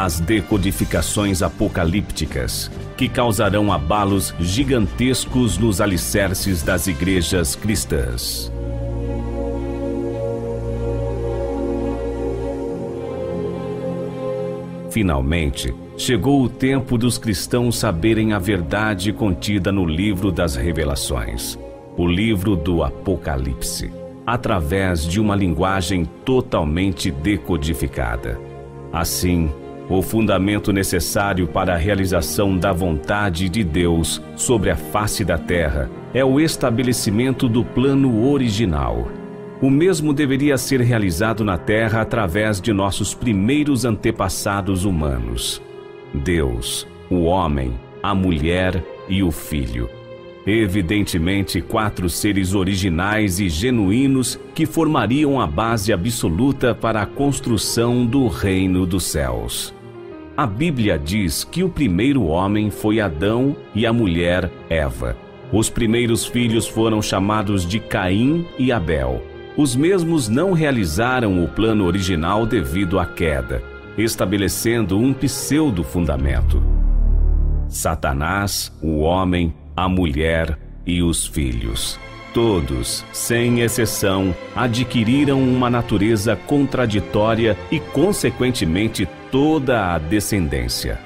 as decodificações apocalípticas, que causarão abalos gigantescos nos alicerces das igrejas cristãs. Finalmente, chegou o tempo dos cristãos saberem a verdade contida no livro das Revelações, o livro do Apocalipse, através de uma linguagem totalmente decodificada. Assim, o fundamento necessário para a realização da vontade de Deus sobre a face da terra é o estabelecimento do plano original. O mesmo deveria ser realizado na terra através de nossos primeiros antepassados humanos: Deus, o homem, a mulher e o filho. Evidentemente, 4 seres originais e genuínos que formariam a base absoluta para a construção do reino dos céus. A Bíblia diz que o primeiro homem foi Adão e a mulher Eva. Os primeiros filhos foram chamados de Caim e Abel. Os mesmos não realizaram o plano original devido à queda, estabelecendo um pseudo-fundamento. Satanás, o homem, a mulher e os filhos, todos, sem exceção, adquiriram uma natureza contraditória e, consequentemente, toda a descendência.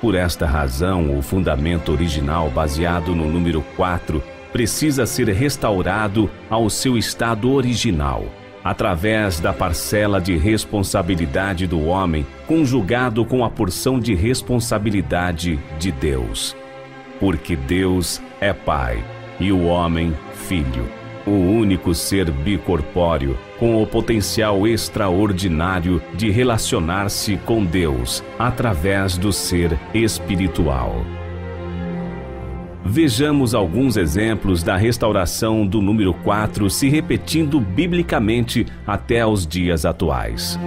Por esta razão, o fundamento original, baseado no número 4, precisa ser restaurado ao seu estado original, através da parcela de responsabilidade do homem, conjugado com a porção de responsabilidade de Deus. Porque Deus é Pai e o homem, Filho, o único ser bicorpóreo, com o potencial extraordinário de relacionar-se com Deus através do ser espiritual. Vejamos alguns exemplos da restauração do número 4 se repetindo biblicamente até os dias atuais.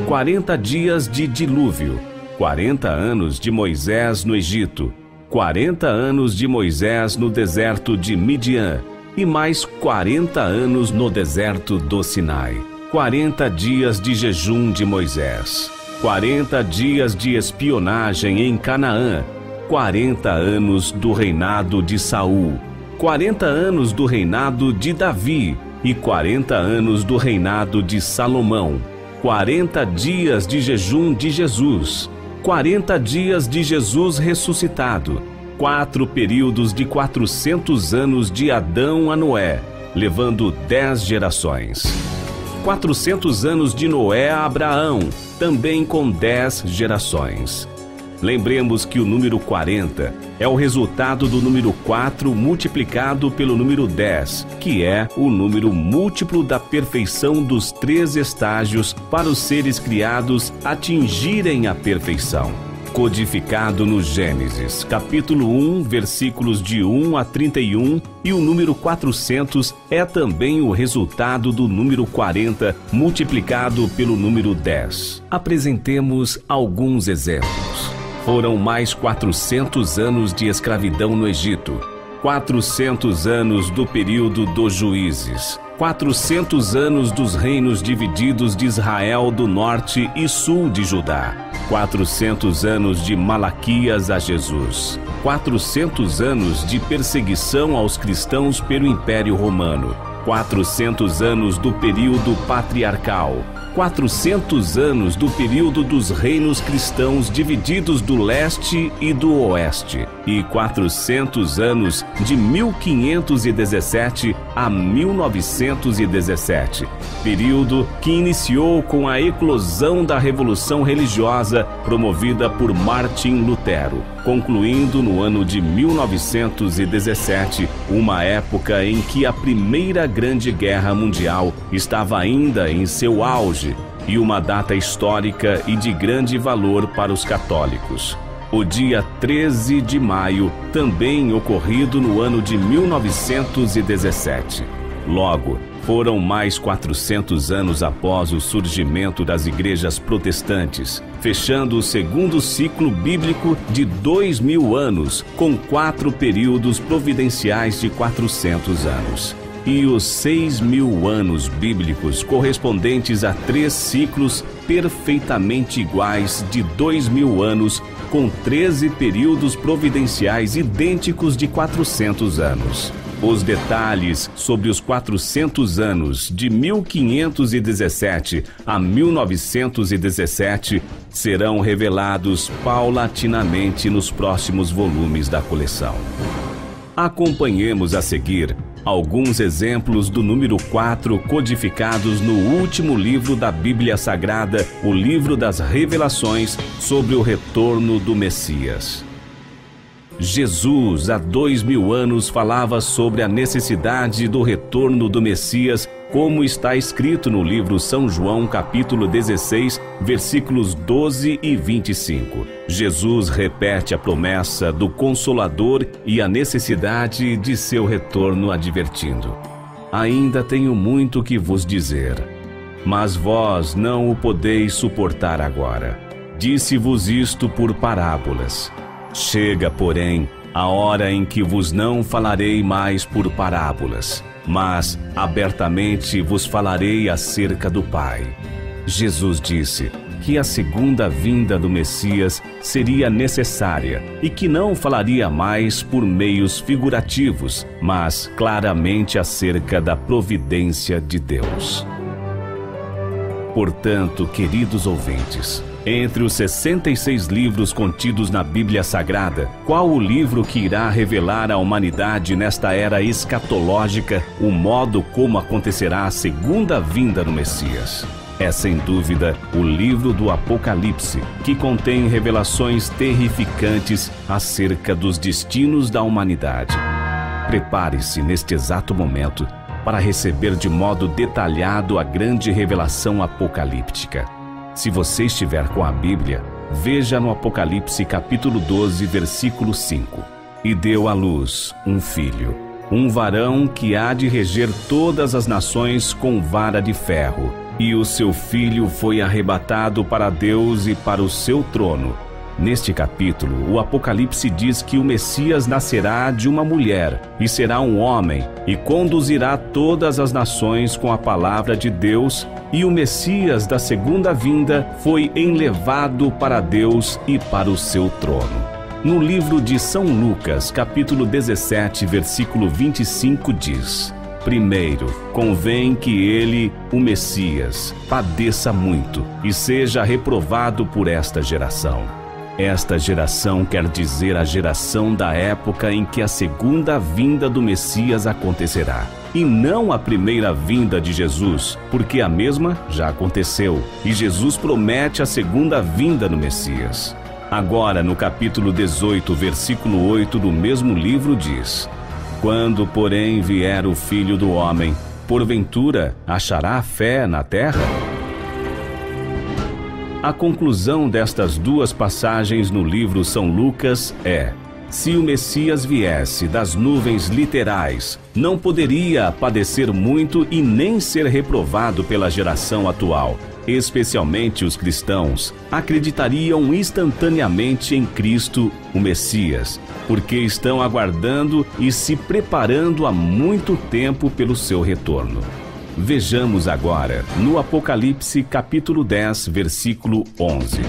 40 dias de dilúvio, 40 anos de Moisés no Egito, 40 anos de Moisés no deserto de Midian e mais 40 anos no deserto do Sinai. 40 dias de jejum de Moisés, 40 dias de espionagem em Canaã, 40 anos do reinado de Saul, 40 anos do reinado de Davi e 40 anos do reinado de Salomão, 40 dias de jejum de Jesus, 40 dias de Jesus ressuscitado, 4 períodos de 400 anos de Adão a Noé, levando 10 gerações. 400 anos de Noé a Abraão, também com 10 gerações. Lembremos que o número 40 é o resultado do número 4 multiplicado pelo número 10, que é o número múltiplo da perfeição dos 3 estágios para os seres criados atingirem a perfeição. Codificado no Gênesis, capítulo 1, versículos de 1 a 31, e o número 400 é também o resultado do número 40 multiplicado pelo número 10. Apresentemos alguns exemplos. Foram mais 400 anos de escravidão no Egito, 400 anos do período dos juízes, 400 anos dos reinos divididos de Israel do norte e sul de Judá, 400 anos de Malaquias a Jesus, 400 anos de perseguição aos cristãos pelo Império Romano, 400 anos do período patriarcal, 400 anos do período dos reinos cristãos divididos do leste e do oeste, e 400 anos de 1517 a 1917, período que iniciou com a eclosão da Revolução Religiosa promovida por Martim Lutero, concluindo no ano de 1917, uma época em que a Primeira Grande Guerra Mundial estava ainda em seu auge, e uma data histórica e de grande valor para os católicos. O dia 13 de maio, também ocorrido no ano de 1917. Logo, foram mais 400 anos após o surgimento das igrejas protestantes, fechando o segundo ciclo bíblico de 2000 anos, com 4 períodos providenciais de 400 anos. E os 6.000 anos bíblicos correspondentes a 3 ciclos perfeitamente iguais de 2000 anos, com 13 períodos providenciais idênticos de 400 anos. Os detalhes sobre os 400 anos de 1517 a 1917 serão revelados paulatinamente nos próximos volumes da coleção. Acompanhemos a seguir alguns exemplos do número 4 codificados no último livro da Bíblia Sagrada, o livro das Revelações sobre o retorno do Messias. Jesus, há 2000 anos, falava sobre a necessidade do retorno do Messias, como está escrito no livro São João, capítulo 16, versículos 12 e 25. Jesus repete a promessa do Consolador e a necessidade de seu retorno, advertindo: ainda tenho muito que vos dizer, mas vós não o podeis suportar agora. Disse-vos isto por parábolas. Chega, porém, a hora em que vos não falarei mais por parábolas, mas abertamente vos falarei acerca do Pai. Jesus disse que a segunda vinda do Messias seria necessária e que não falaria mais por meios figurativos, mas claramente acerca da providência de Deus. Portanto, queridos ouvintes, entre os 66 livros contidos na Bíblia Sagrada, qual o livro que irá revelar à humanidade nesta era escatológica o modo como acontecerá a segunda vinda do Messias? É sem dúvida o livro do Apocalipse, que contém revelações terrificantes acerca dos destinos da humanidade. Prepare-se neste exato momento para receber de modo detalhado a grande revelação apocalíptica. Se você estiver com a Bíblia, veja no Apocalipse capítulo 12, versículo 5. E deu à luz um filho, um varão que há de reger todas as nações com vara de ferro. E o seu filho foi arrebatado para Deus e para o seu trono. Neste capítulo, o Apocalipse diz que o Messias nascerá de uma mulher e será um homem e conduzirá todas as nações com a palavra de Deus, e o Messias da segunda vinda foi enlevado para Deus e para o seu trono. No livro de São Lucas, capítulo 17, versículo 25 diz: primeiro, convém que ele, o Messias, padeça muito e seja reprovado por esta geração. Esta geração quer dizer a geração da época em que a segunda vinda do Messias acontecerá, e não a primeira vinda de Jesus, porque a mesma já aconteceu, e Jesus promete a segunda vinda do Messias. Agora, no capítulo 18, versículo 8 do mesmo livro diz: quando, porém, vier o Filho do Homem, porventura achará fé na terra? A conclusão destas duas passagens no livro São Lucas é: se o Messias viesse das nuvens literais, não poderia padecer muito e nem ser reprovado pela geração atual. Especialmente os cristãos acreditariam instantaneamente em Cristo, o Messias, porque estão aguardando e se preparando há muito tempo pelo seu retorno. Vejamos agora no Apocalipse capítulo 10, versículo 11.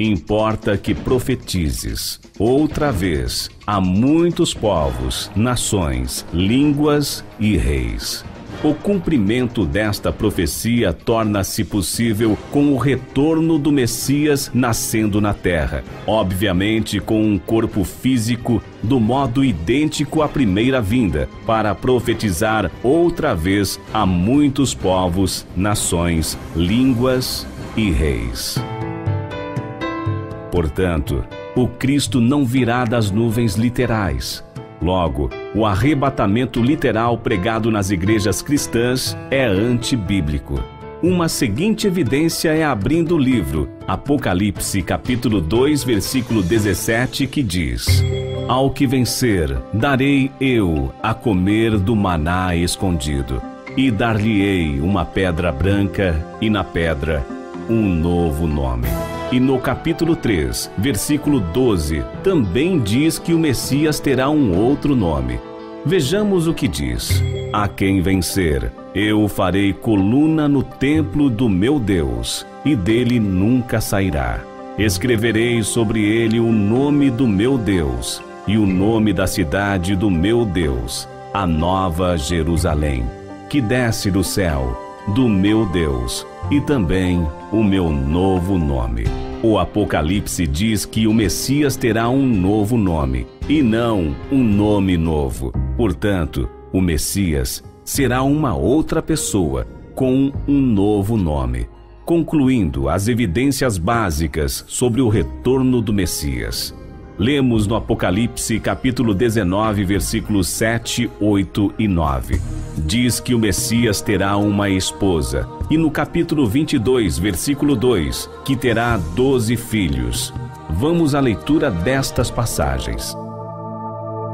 Importa que profetizes outra vez a muitos povos, nações, línguas e reis. O cumprimento desta profecia torna-se possível com o retorno do Messias nascendo na terra, obviamente com um corpo físico do modo idêntico à primeira vinda, para profetizar outra vez a muitos povos, nações, línguas e reis. Portanto, o Cristo não virá das nuvens literais. Logo, o arrebatamento literal pregado nas igrejas cristãs é antibíblico. Uma seguinte evidência é abrindo o livro Apocalipse capítulo 2, versículo 17, que diz: ao que vencer, darei eu a comer do maná escondido, e dar-lhe-ei uma pedra branca, e na pedra um novo nome. E no capítulo 3, versículo 12, também diz que o Messias terá um outro nome. Vejamos o que diz: a quem vencer, eu farei coluna no templo do meu Deus, e dele nunca sairá. Escreverei sobre ele o nome do meu Deus e o nome da cidade do meu Deus, a nova Jerusalém, que desce do céu, do meu Deus, e também o meu novo nome. O Apocalipse diz que o Messias terá um novo nome, e não um nome novo. Portanto, o Messias será uma outra pessoa, com um novo nome, concluindo as evidências básicas sobre o retorno do Messias. Lemos no Apocalipse capítulo 19, versículos 7, 8 e 9. Diz que o Messias terá uma esposa. E no capítulo 22, versículo 2, que terá 12 filhos. Vamos à leitura destas passagens.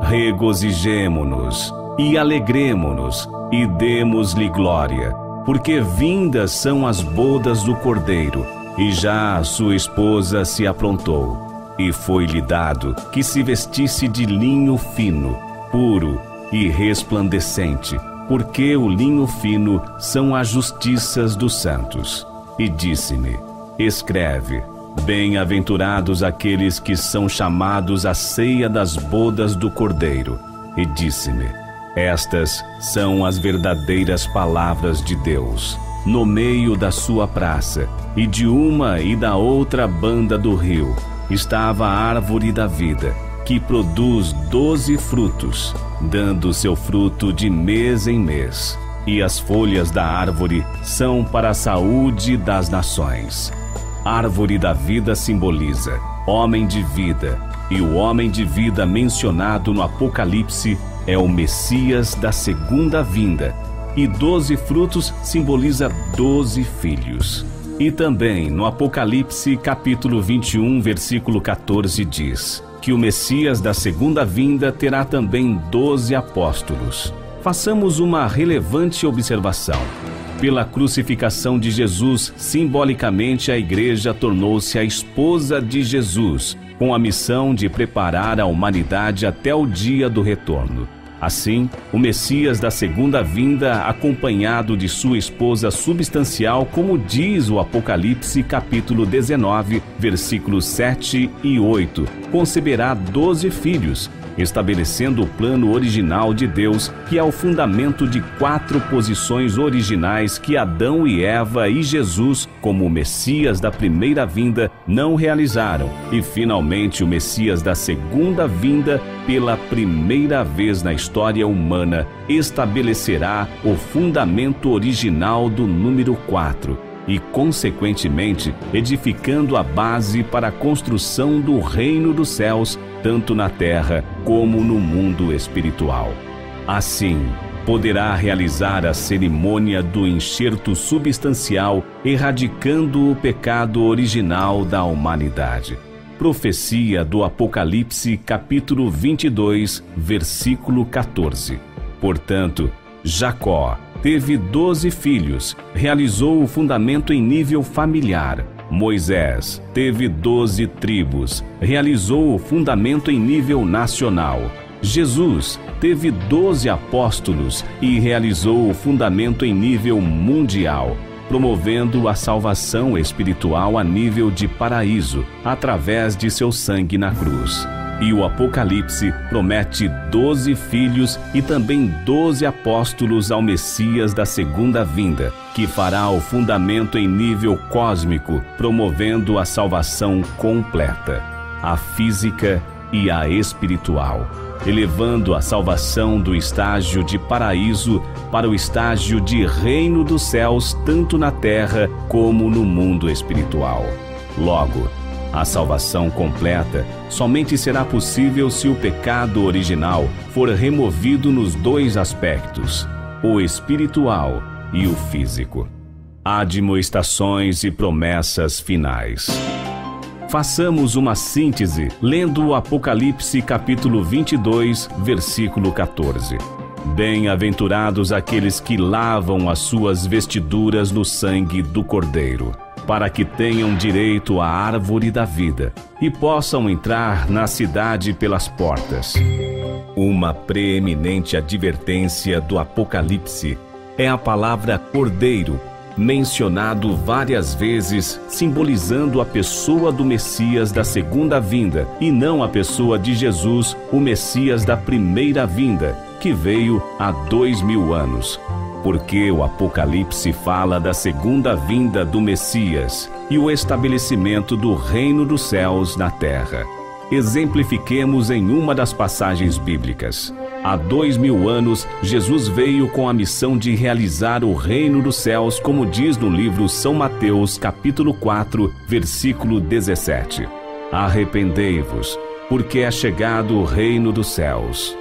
Regozijemo-nos e alegremo-nos e demos-lhe glória, porque vindas são as bodas do Cordeiro, e já a sua esposa se aprontou. E foi-lhe dado que se vestisse de linho fino, puro e resplandecente, porque o linho fino são as justiças dos santos. E disse-me: escreve, bem-aventurados aqueles que são chamados à ceia das bodas do Cordeiro. E disse-me: estas são as verdadeiras palavras de Deus. No meio da sua praça, e de uma e da outra banda do rio, estava a árvore da vida, que produz 12 frutos, dando seu fruto de mês em mês. E as folhas da árvore são para a saúde das nações. Árvore da vida simboliza homem de vida, e o homem de vida mencionado no Apocalipse é o Messias da segunda vinda, e 12 frutos simboliza 12 filhos. E também no Apocalipse capítulo 21, versículo 14 diz que o Messias da segunda vinda terá também 12 apóstolos. Façamos uma relevante observação. Pela crucificação de Jesus, simbolicamente a igreja tornou-se a esposa de Jesus, com a missão de preparar a humanidade até o dia do retorno. Assim, o Messias da segunda vinda, acompanhado de sua esposa substancial, como diz o Apocalipse capítulo 19, versículos 7 e 8, conceberá 12 filhos, estabelecendo o plano original de Deus, que é o fundamento de 4 posições originais que Adão e Eva e Jesus, como o Messias da primeira vinda, não realizaram. E finalmente o Messias da segunda vinda, pela primeira vez na história humana, estabelecerá o fundamento original do número 4 e, consequentemente, edificando a base para a construção do reino dos céus, tanto na terra como no mundo espiritual. Assim, poderá realizar a cerimônia do enxerto substancial, erradicando o pecado original da humanidade. Profecia do Apocalipse capítulo 22, versículo 14. Portanto, Jacó teve 12 filhos, realizou o fundamento em nível familiar. Moisés teve 12 tribos, realizou o fundamento em nível nacional. Jesus teve 12 apóstolos e realizou o fundamento em nível mundial, promovendo a salvação espiritual a nível de paraíso, através de seu sangue na cruz. E o Apocalipse promete 12 filhos e também 12 apóstolos ao Messias da segunda vinda, que fará o fundamento em nível cósmico, promovendo a salvação completa, a física e a espiritual, elevando a salvação do estágio de paraíso para o estágio de reino dos céus, tanto na terra como no mundo espiritual. Logo, a salvação completa somente será possível se o pecado original for removido nos 2 aspectos, o espiritual e o físico. Admoestações e promessas finais. Façamos uma síntese lendo o Apocalipse capítulo 22, versículo 14. Bem-aventurados aqueles que lavam as suas vestiduras no sangue do Cordeiro, para que tenham direito à árvore da vida e possam entrar na cidade pelas portas. Uma preeminente advertência do Apocalipse é a palavra Cordeiro, mencionado várias vezes, simbolizando a pessoa do Messias da segunda vinda e não a pessoa de Jesus, o Messias da primeira vinda, que veio há 2000 anos. Porque o Apocalipse fala da segunda vinda do Messias e o estabelecimento do reino dos céus na terra. Exemplifiquemos em uma das passagens bíblicas. Há 2000 anos, Jesus veio com a missão de realizar o reino dos céus, como diz no livro São Mateus, capítulo 4, versículo 17. Arrependei-vos, porque é chegado o reino dos céus.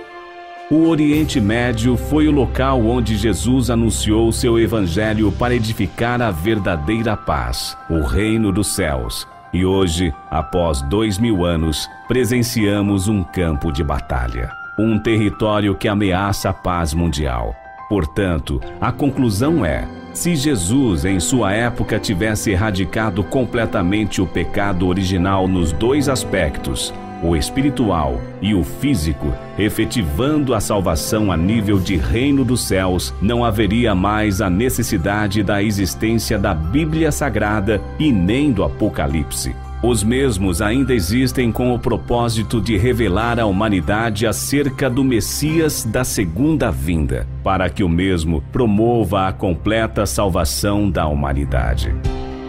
O Oriente Médio foi o local onde Jesus anunciou seu evangelho para edificar a verdadeira paz, o reino dos céus. E hoje, após 2000 anos, presenciamos um campo de batalha, um território que ameaça a paz mundial. Portanto, a conclusão é: se Jesus em sua época tivesse erradicado completamente o pecado original nos dois aspectos, o espiritual e o físico, efetivando a salvação a nível de reino dos céus, não haveria mais a necessidade da existência da Bíblia Sagrada e nem do Apocalipse. Os mesmos ainda existem com o propósito de revelar à humanidade acerca do Messias da segunda vinda, para que o mesmo promova a completa salvação da humanidade.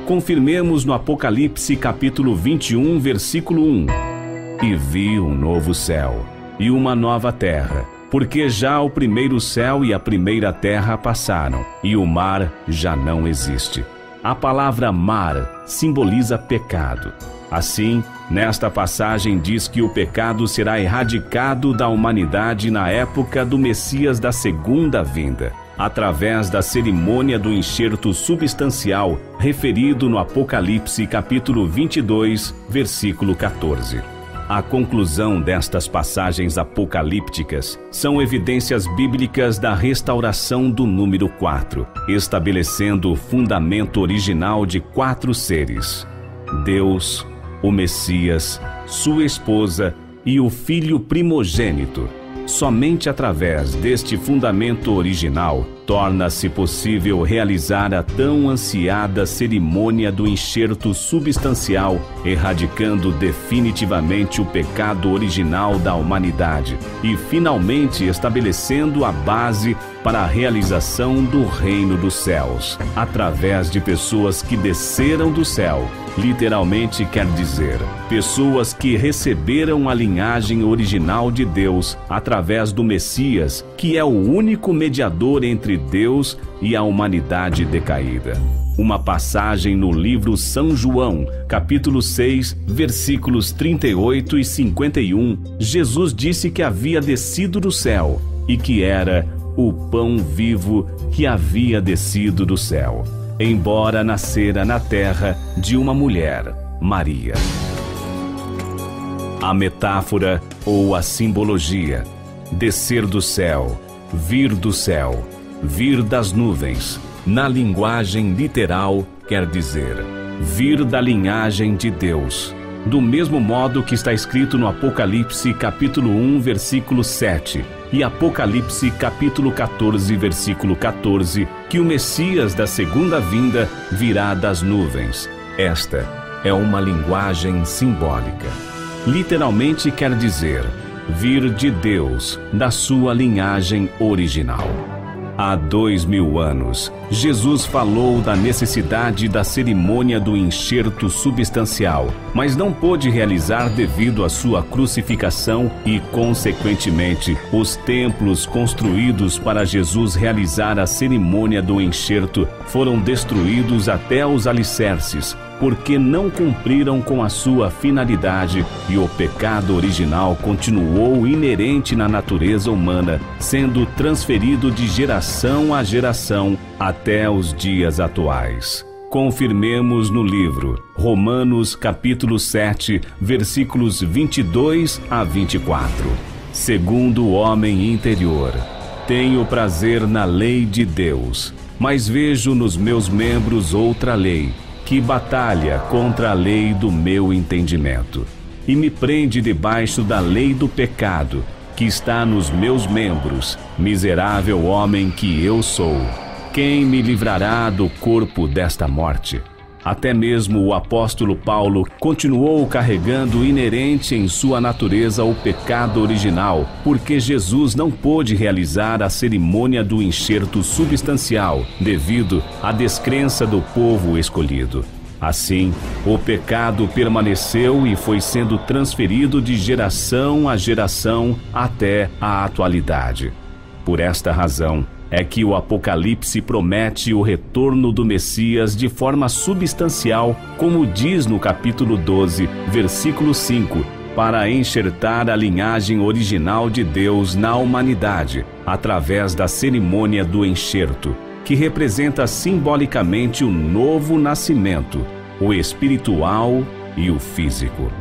Confirmemos no Apocalipse capítulo 21, versículo 1. E vi um novo céu e uma nova terra, porque já o primeiro céu e a primeira terra passaram, e o mar já não existe. A palavra mar simboliza pecado. Assim, nesta passagem diz que o pecado será erradicado da humanidade na época do Messias da segunda vinda, através da cerimônia do enxerto substancial referido no Apocalipse capítulo 22, versículo 14. A conclusão destas passagens apocalípticas são evidências bíblicas da restauração do número 4, estabelecendo o fundamento original de 4 seres: Deus, o Messias, sua esposa e o Filho primogênito. Somente através deste fundamento original torna-se possível realizar a tão ansiada cerimônia do enxerto substancial, erradicando definitivamente o pecado original da humanidade e finalmente estabelecendo a base para a realização do reino dos céus, através de pessoas que desceram do céu. Literalmente quer dizer, pessoas que receberam a linhagem original de Deus através do Messias, que é o único mediador entre Deus e a humanidade decaída. Uma passagem no livro São João, capítulo 6, versículos 38 e 51, Jesus disse que havia descido do céu e que era o pão vivo que havia descido do céu, embora nascera na terra de uma mulher, Maria. A metáfora ou a simbologia: descer do céu, vir do céu, vir das nuvens, na linguagem literal quer dizer vir da linhagem de Deus, do mesmo modo que está escrito no Apocalipse capítulo 1, versículo 7 e Apocalipse capítulo 14, versículo 14, que o Messias da segunda vinda virá das nuvens. Esta é uma linguagem simbólica. Literalmente quer dizer vir de Deus, da sua linhagem original. Há 2000 anos, Jesus falou da necessidade da cerimônia do enxerto substancial, mas não pôde realizar devido à sua crucificação e, consequentemente, os templos construídos para Jesus realizar a cerimônia do enxerto foram destruídos até os alicerces, porque não cumpriram com a sua finalidade e o pecado original continuou inerente na natureza humana, sendo transferido de geração a geração até os dias atuais. Confirmemos no livro Romanos capítulo 7, versículos 22 a 24. Segundo o homem interior, tenho prazer na lei de Deus, mas vejo nos meus membros outra lei, que batalha contra a lei do meu entendimento, e me prende debaixo da lei do pecado, que está nos meus membros, miserável homem que eu sou. Quem me livrará do corpo desta morte? Até mesmo o apóstolo Paulo continuou carregando inerente em sua natureza o pecado original, porque Jesus não pôde realizar a cerimônia do enxerto substancial devido à descrença do povo escolhido. Assim, o pecado permaneceu e foi sendo transferido de geração a geração até a atualidade. Por esta razão, é que o Apocalipse promete o retorno do Messias de forma substancial, como diz no capítulo 12, versículo 5, para enxertar a linhagem original de Deus na humanidade, através da cerimônia do enxerto, que representa simbolicamente o novo nascimento, o espiritual e o físico.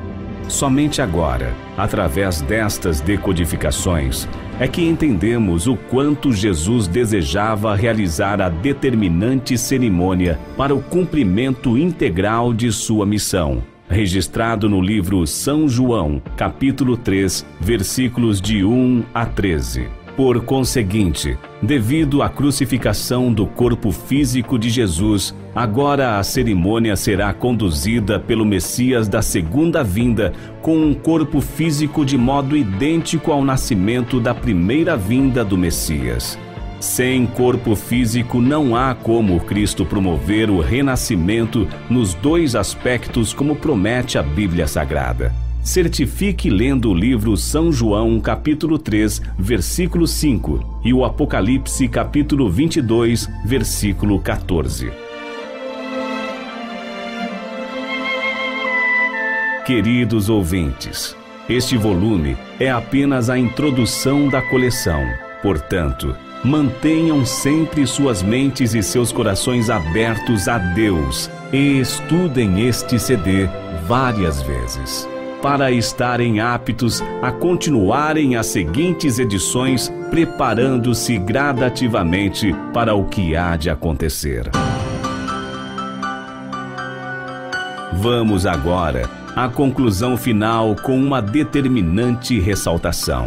Somente agora, através destas decodificações, é que entendemos o quanto Jesus desejava realizar a determinante cerimônia para o cumprimento integral de sua missão, registrado no livro São João, capítulo 3, versículos de 1 a 13. Por conseguinte, devido à crucificação do corpo físico de Jesus, agora a cerimônia será conduzida pelo Messias da segunda vinda com um corpo físico de modo idêntico ao nascimento da primeira vinda do Messias. Sem corpo físico não há como Cristo promover o renascimento nos dois aspectos como promete a Bíblia Sagrada. Certifique lendo o livro São João, capítulo 3, versículo 5 e o Apocalipse, capítulo 22, versículo 14. Queridos ouvintes, este volume é apenas a introdução da coleção. Portanto, mantenham sempre suas mentes e seus corações abertos a Deus e estudem este CD várias vezes, para estarem aptos a continuarem as seguintes edições, preparando-se gradativamente para o que há de acontecer. Vamos agora à conclusão final com uma determinante ressaltação.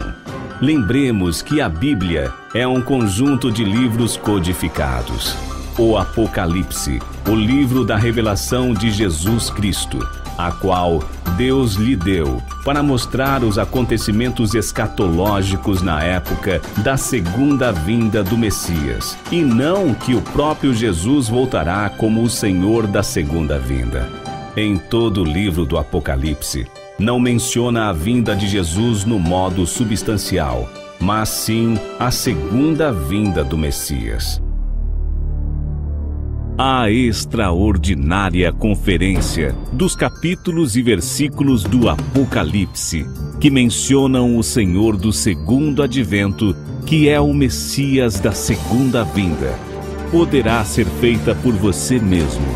Lembremos que a Bíblia é um conjunto de livros codificados. O Apocalipse, o livro da revelação de Jesus Cristo, a qual Deus lhe deu para mostrar os acontecimentos escatológicos na época da segunda vinda do Messias, e não que o próprio Jesus voltará como o Senhor da segunda vinda. Em todo o livro do Apocalipse, não menciona a vinda de Jesus no modo substancial, mas sim a segunda vinda do Messias. A extraordinária conferência dos capítulos e versículos do Apocalipse, que mencionam o Senhor do segundo advento, que é o Messias da segunda vinda, poderá ser feita por você mesmo,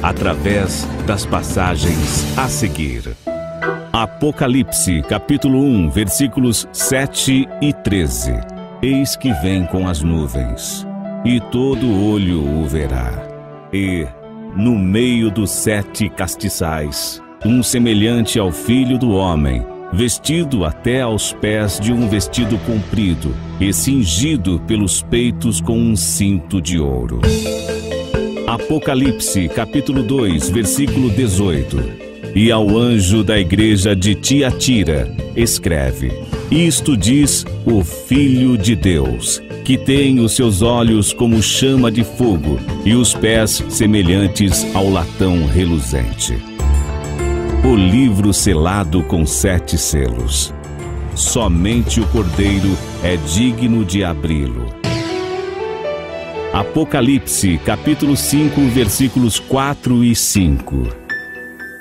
através das passagens a seguir. Apocalipse, capítulo 1, versículos 7 e 13. Eis que vem com as nuvens, e todo olho o verá. E, no meio dos 7 castiçais, um semelhante ao Filho do Homem, vestido até aos pés de um vestido comprido, e cingido pelos peitos com um cinto de ouro. Apocalipse, capítulo 2, versículo 18. E ao anjo da igreja de Tiatira, escreve: Isto diz o Filho de Deus, que tem os seus olhos como chama de fogo e os pés semelhantes ao latão reluzente. O livro selado com 7 selos. Somente o Cordeiro é digno de abri-lo. Apocalipse, capítulo 5, versículos 4 e 5.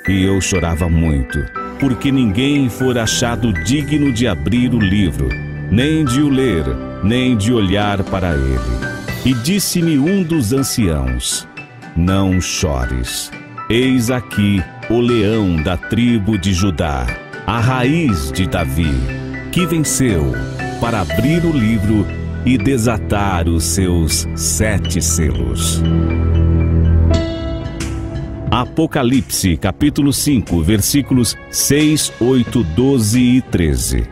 E eu chorava muito, porque ninguém fora achado digno de abrir o livro, nem de o ler, nem de olhar para ele. E disse-me um dos anciãos: Não chores. Eis aqui o leão da tribo de Judá, a raiz de Davi, que venceu para abrir o livro e desatar os seus 7 selos. Apocalipse, capítulo 5, versículos 6, 8, 12 e 13.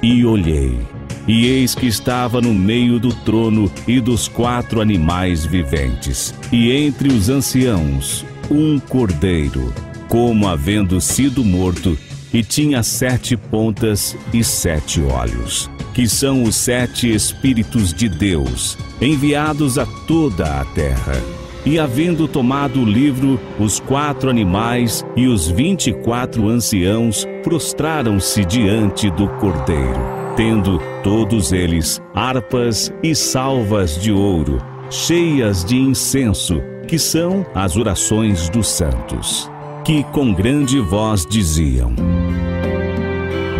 E olhei, e eis que estava no meio do trono e dos 4 animais viventes, e entre os anciãos, um cordeiro, como havendo sido morto, e tinha 7 pontas e 7 olhos, que são os 7 Espíritos de Deus, enviados a toda a terra. E havendo tomado o livro, os 4 animais e os 24 anciãos prostraram-se diante do cordeiro, tendo todos eles harpas e salvas de ouro, cheias de incenso, que são as orações dos santos, que com grande voz diziam: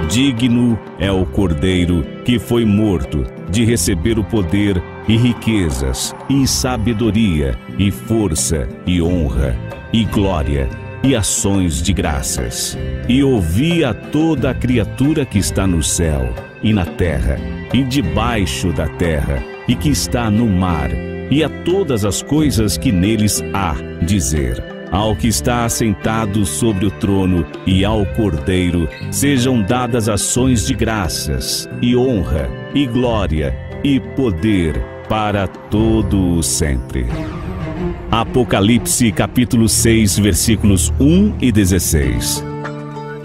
Digno é o Cordeiro que foi morto de receber o poder e riquezas, e sabedoria, e força, e honra, e glória, e ações de graças. E ouvi a toda a criatura que está no céu, e na terra, e debaixo da terra, e que está no mar, e a todas as coisas que neles há, dizer: Ao que está assentado sobre o trono e ao Cordeiro sejam dadas ações de graças, e honra, e glória, e poder para todo o sempre. Apocalipse capítulo 6, versículos 1 e 16.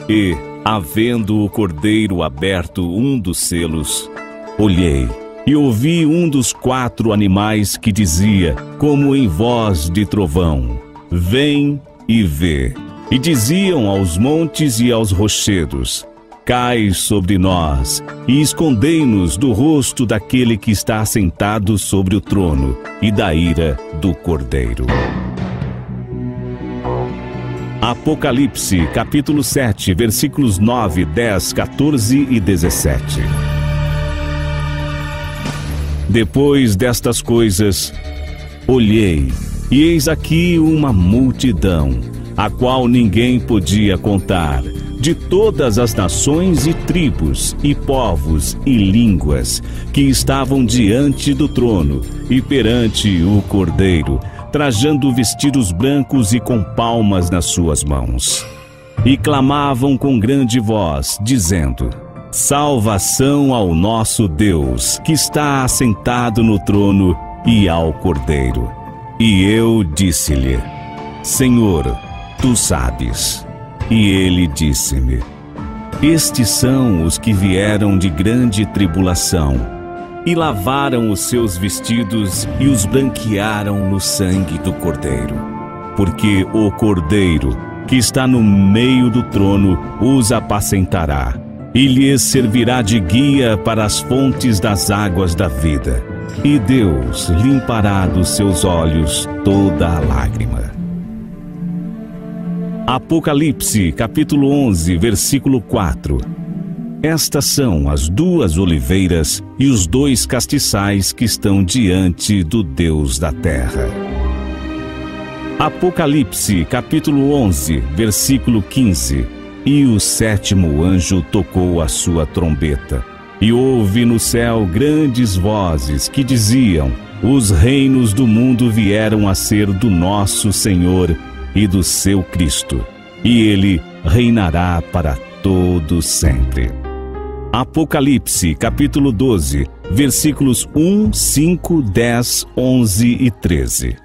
E, havendo o Cordeiro aberto um dos selos, olhei e ouvi um dos 4 animais que dizia, como em voz de trovão: Vem e vê. E diziam aos montes e aos rochedos: Cai sobre nós, e escondei-nos do rosto daquele que está assentado sobre o trono, e da ira do Cordeiro. Apocalipse, capítulo 7, versículos 9, 10, 14 e 17. Depois destas coisas, olhei, e eis aqui uma multidão, a qual ninguém podia contar, de todas as nações e tribos, e povos e línguas, que estavam diante do trono e perante o Cordeiro, trajando vestidos brancos e com palmas nas suas mãos. E clamavam com grande voz, dizendo: Salvação ao nosso Deus, que está assentado no trono, e ao Cordeiro. E eu disse-lhe: Senhor, tu sabes. E ele disse-me: Estes são os que vieram de grande tribulação, e lavaram os seus vestidos e os branquearam no sangue do Cordeiro. Porque o Cordeiro, que está no meio do trono, os apacentará, e lhes servirá de guia para as fontes das águas da vida. E Deus limpará dos seus olhos toda a lágrima. Apocalipse, capítulo 11, versículo 4. Estas são as 2 oliveiras e os 2 castiçais que estão diante do Deus da terra. Apocalipse, capítulo 11, versículo 15. E o 7º anjo tocou a sua trombeta, e houve no céu grandes vozes que diziam: Os reinos do mundo vieram a ser do nosso Senhor e do seu Cristo, e ele reinará para todo sempre. Apocalipse, capítulo 12, versículos 1, 5, 10, 11 e 13.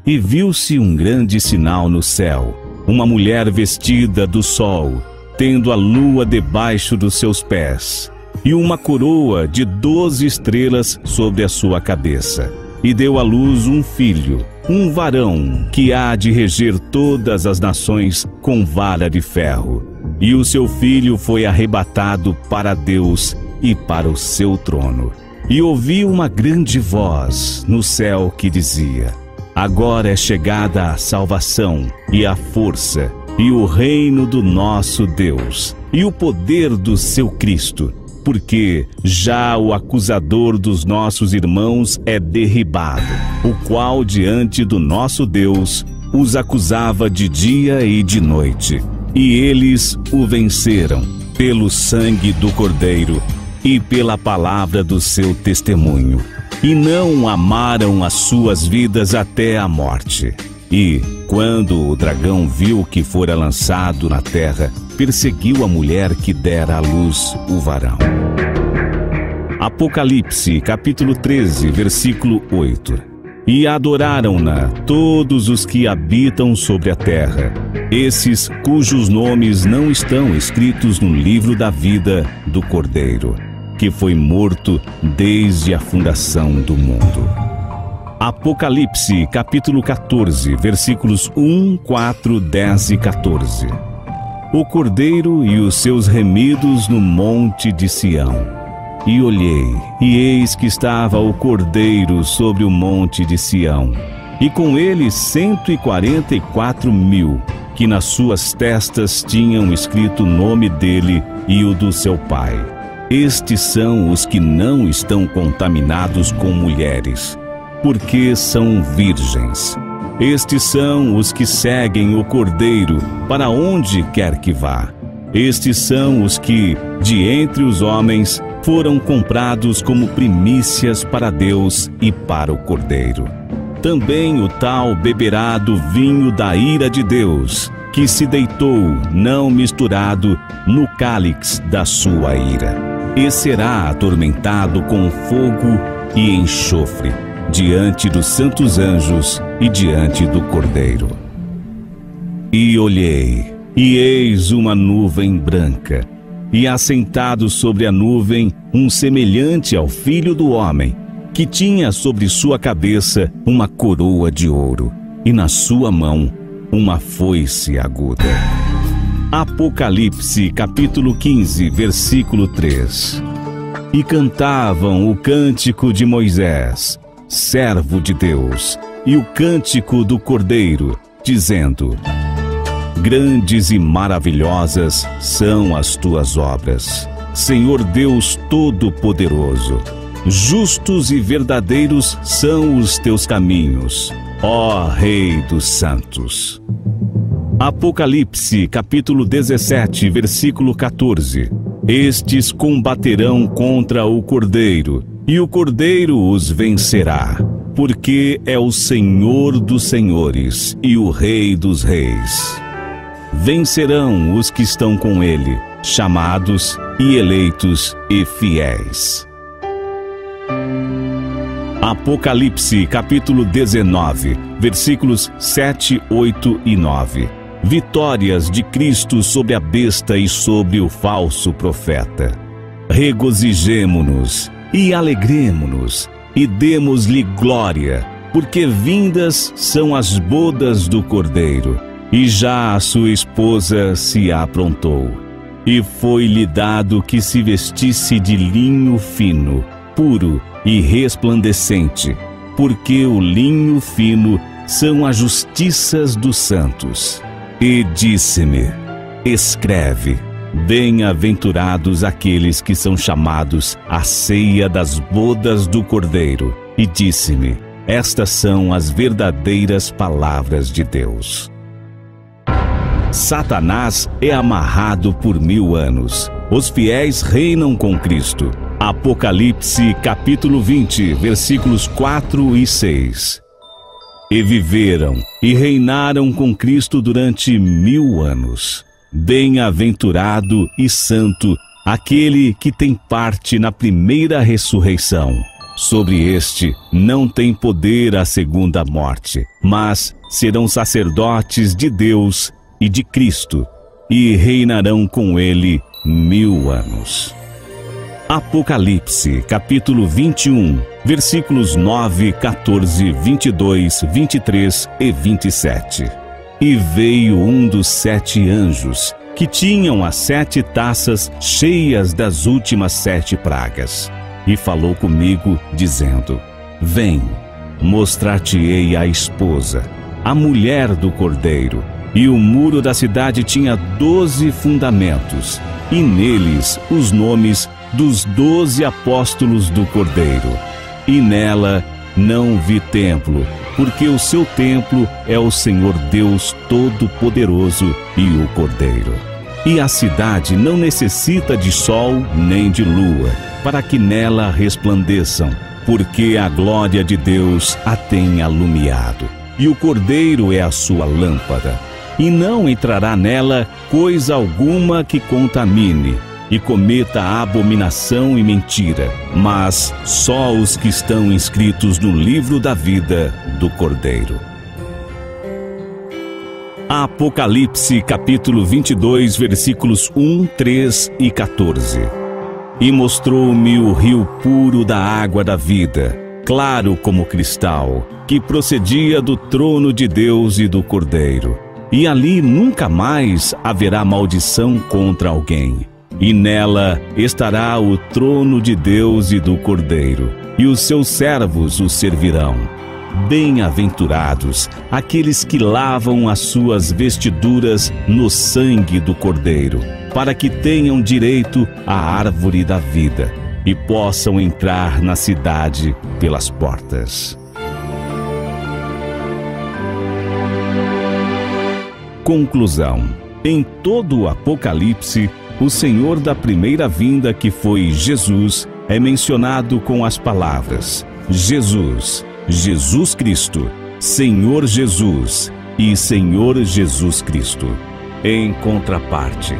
E viu-se um grande sinal no céu, uma mulher vestida do sol, tendo a lua debaixo dos seus pés, e uma coroa de 12 estrelas sobre a sua cabeça. E deu à luz um filho, um varão, que há de reger todas as nações com vara de ferro. E o seu filho foi arrebatado para Deus e para o seu trono. E ouvi uma grande voz no céu que dizia: Agora é chegada a salvação, e a força, e o reino do nosso Deus, e o poder do seu Cristo, porque já o acusador dos nossos irmãos é derribado, o qual diante do nosso Deus os acusava de dia e de noite. E eles o venceram pelo sangue do Cordeiro e pela palavra do seu testemunho, e não amaram as suas vidas até a morte. E, quando o dragão viu que fora lançado na terra, perseguiu a mulher que dera à luz o varão. Apocalipse, capítulo 13, versículo 8. E adoraram-na todos os que habitam sobre a terra, esses cujos nomes não estão escritos no livro da vida do Cordeiro, que foi morto desde a fundação do mundo. Apocalipse, capítulo 14, versículos 1, 4, 10 e 14. O Cordeiro e os seus remidos no monte de Sião. E olhei, e eis que estava o Cordeiro sobre o monte de Sião, e com ele 144.000, que nas suas testas tinham escrito o nome dele e o do seu pai. Estes são os que não estão contaminados com mulheres, porque são virgens. Estes são os que seguem o Cordeiro para onde quer que vá. Estes são os que, de entre os homens, foram comprados como primícias para Deus e para o Cordeiro. Também o tal beberá do vinho da ira de Deus, que se deitou, não misturado, no cálice da sua ira, e será atormentado com fogo e enxofre, diante dos santos anjos e diante do Cordeiro. E olhei, e eis uma nuvem branca, e assentado sobre a nuvem um semelhante ao Filho do Homem, que tinha sobre sua cabeça uma coroa de ouro, e na sua mão uma foice aguda. Apocalipse, capítulo 15, versículo 3. E cantavam o cântico de Moisés, servo de Deus, e o cântico do Cordeiro, dizendo: Grandes e maravilhosas são as tuas obras, Senhor Deus Todo-Poderoso. Justos e verdadeiros são os teus caminhos, ó Rei dos Santos. Apocalipse, capítulo 17, versículo 14. Estes combaterão contra o Cordeiro, e o Cordeiro os vencerá, porque é o Senhor dos senhores e o Rei dos reis. Vencerão os que estão com ele, chamados e eleitos e fiéis. Apocalipse, capítulo 19, versículos 7, 8 e 9. Vitórias de Cristo sobre a besta e sobre o falso profeta. Regozijemo-nos e alegremo-nos e demos-lhe glória, porque vindas são as bodas do Cordeiro, e já a sua esposa se aprontou. E foi-lhe dado que se vestisse de linho fino, puro e resplandecente, porque o linho fino são as justiças dos santos. E disse-me: escreve, bem-aventurados aqueles que são chamados à ceia das bodas do Cordeiro. E disse-me: estas são as verdadeiras palavras de Deus. Satanás é amarrado por 1000 anos. Os fiéis reinam com Cristo. Apocalipse, capítulo 20, versículos 4 e 6. E viveram e reinaram com Cristo durante 1000 anos. Bem-aventurado e santo aquele que tem parte na primeira ressurreição. Sobre este não tem poder a segunda morte, mas serão sacerdotes de Deus e de Cristo, e reinarão com ele 1000 anos. Apocalipse, capítulo 21, versículos 9, 14, 22, 23 e 27. E veio um dos 7 anjos, que tinham as 7 taças cheias das últimas 7 pragas, e falou comigo, dizendo: vem, mostrar-te-ei a esposa, a mulher do Cordeiro. E o muro da cidade tinha 12 fundamentos, e neles os nomes dos 12 apóstolos do Cordeiro. E nela não vi templo, porque o seu templo é o Senhor Deus Todo-Poderoso e o Cordeiro. E a cidade não necessita de sol nem de lua, para que nela resplandeçam, porque a glória de Deus a tem alumiado, e o Cordeiro é a sua lâmpada. E não entrará nela coisa alguma que contamine, e cometa abominação e mentira, mas só os que estão inscritos no livro da vida do Cordeiro. Apocalipse capítulo 22, versículos 1, 3 e 14. E mostrou-me o rio puro da água da vida, claro como cristal, que procedia do trono de Deus e do Cordeiro. E ali nunca mais haverá maldição contra alguém. E nela estará o trono de Deus e do Cordeiro, e os seus servos o servirão. Bem-aventurados aqueles que lavam as suas vestiduras no sangue do Cordeiro, para que tenham direito à árvore da vida e possam entrar na cidade pelas portas. Conclusão: em todo o Apocalipse, o Senhor da primeira vinda, que foi Jesus, é mencionado com as palavras Jesus, Jesus Cristo, Senhor Jesus e Senhor Jesus Cristo. Em contraparte,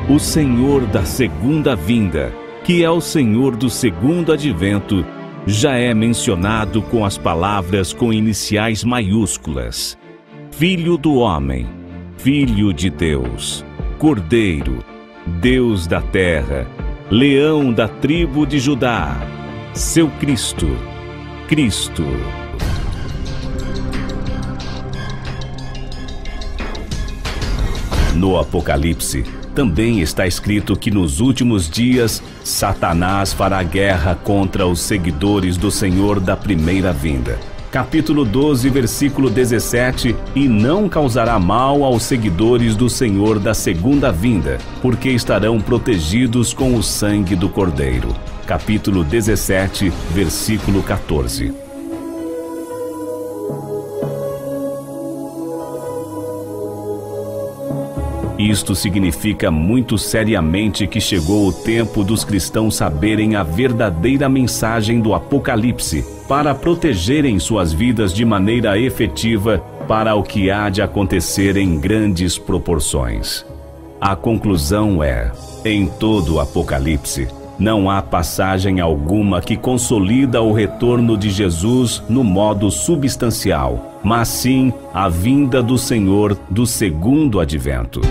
o Senhor da segunda vinda, que é o Senhor do segundo advento, já é mencionado com as palavras com iniciais maiúsculas: Filho do Homem, Filho de Deus, Cordeiro, Deus da terra, Leão da tribo de Judá, seu Cristo, Cristo. No Apocalipse, também está escrito que nos últimos dias, Satanás fará guerra contra os seguidores do Senhor da primeira vinda. Capítulo 12, versículo 17, e não causará mal aos seguidores do Senhor da segunda vinda, porque estarão protegidos com o sangue do Cordeiro. Capítulo 17, versículo 14. Isto significa muito seriamente que chegou o tempo dos cristãos saberem a verdadeira mensagem do Apocalipse, para protegerem suas vidas de maneira efetiva para o que há de acontecer em grandes proporções. A conclusão é: em todo o Apocalipse, não há passagem alguma que consolida o retorno de Jesus no modo substancial, mas sim a vinda do Senhor do segundo advento.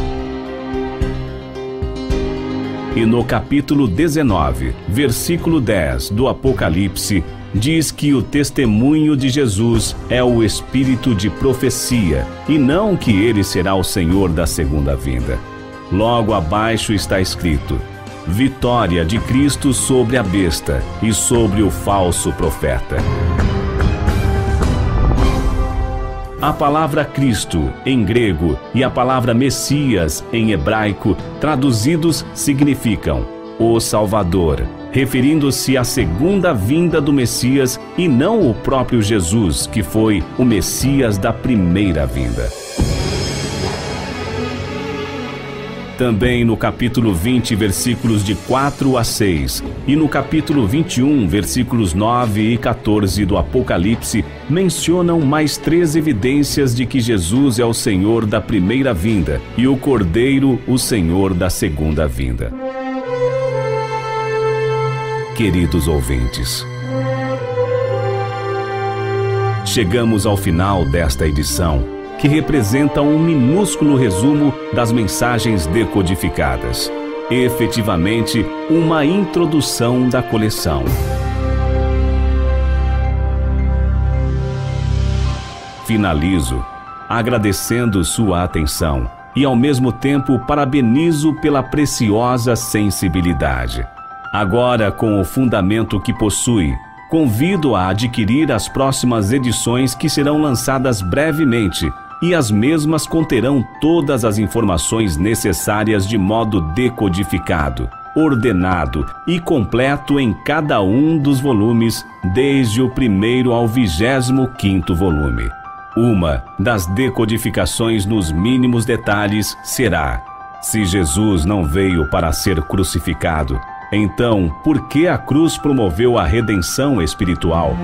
E no capítulo 19, versículo 10 do Apocalipse, diz que o testemunho de Jesus é o espírito de profecia, e não que ele será o Senhor da segunda vinda. Logo abaixo está escrito: vitória de Cristo sobre a besta e sobre o falso profeta. A palavra Cristo, em grego, e a palavra Messias, em hebraico, traduzidos, significam o Salvador, referindo-se à segunda vinda do Messias e não o próprio Jesus, que foi o Messias da primeira vinda. Também no capítulo 20, versículos de 4 a 6, e no capítulo 21, versículos 9 e 14 do Apocalipse, mencionam mais 3 evidências de que Jesus é o Senhor da primeira vinda e o Cordeiro o Senhor da segunda vinda. Queridos ouvintes, chegamos ao final desta edição, que representa um minúsculo resumo das mensagens decodificadas. Efetivamente, uma introdução da coleção. Finalizo agradecendo sua atenção e, ao mesmo tempo, parabenizo pela preciosa sensibilidade. Agora, com o fundamento que possui, convido a adquirir as próximas edições, que serão lançadas brevemente, e as mesmas conterão todas as informações necessárias de modo decodificado, ordenado e completo em cada um dos volumes, desde o 1º ao 25º volume. Uma das decodificações nos mínimos detalhes será: se Jesus não veio para ser crucificado, então por que a cruz promoveu a redenção espiritual?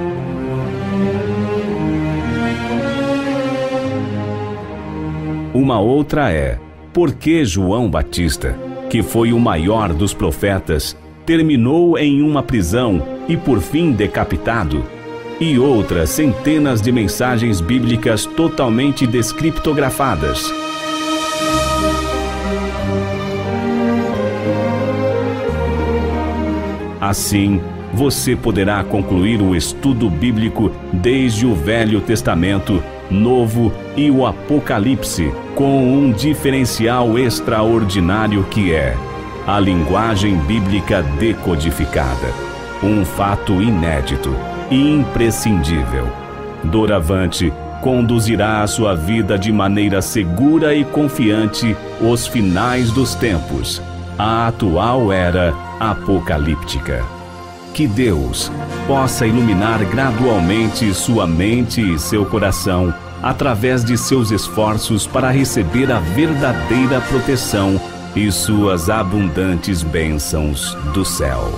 Uma outra é: por que João Batista, que foi o maior dos profetas, terminou em uma prisão e por fim decapitado, e outras centenas de mensagens bíblicas totalmente descriptografadas. Assim, você poderá concluir o estudo bíblico desde o Velho Testamento, Novo e o Apocalipse, com um diferencial extraordinário que é a linguagem bíblica decodificada. Um fato inédito e imprescindível. Doravante conduzirá a sua vida de maneira segura e confiante os finais dos tempos, a atual era apocalíptica. Que Deus possa iluminar gradualmente sua mente e seu coração através de seus esforços para receber a verdadeira proteção e suas abundantes bênçãos do céu.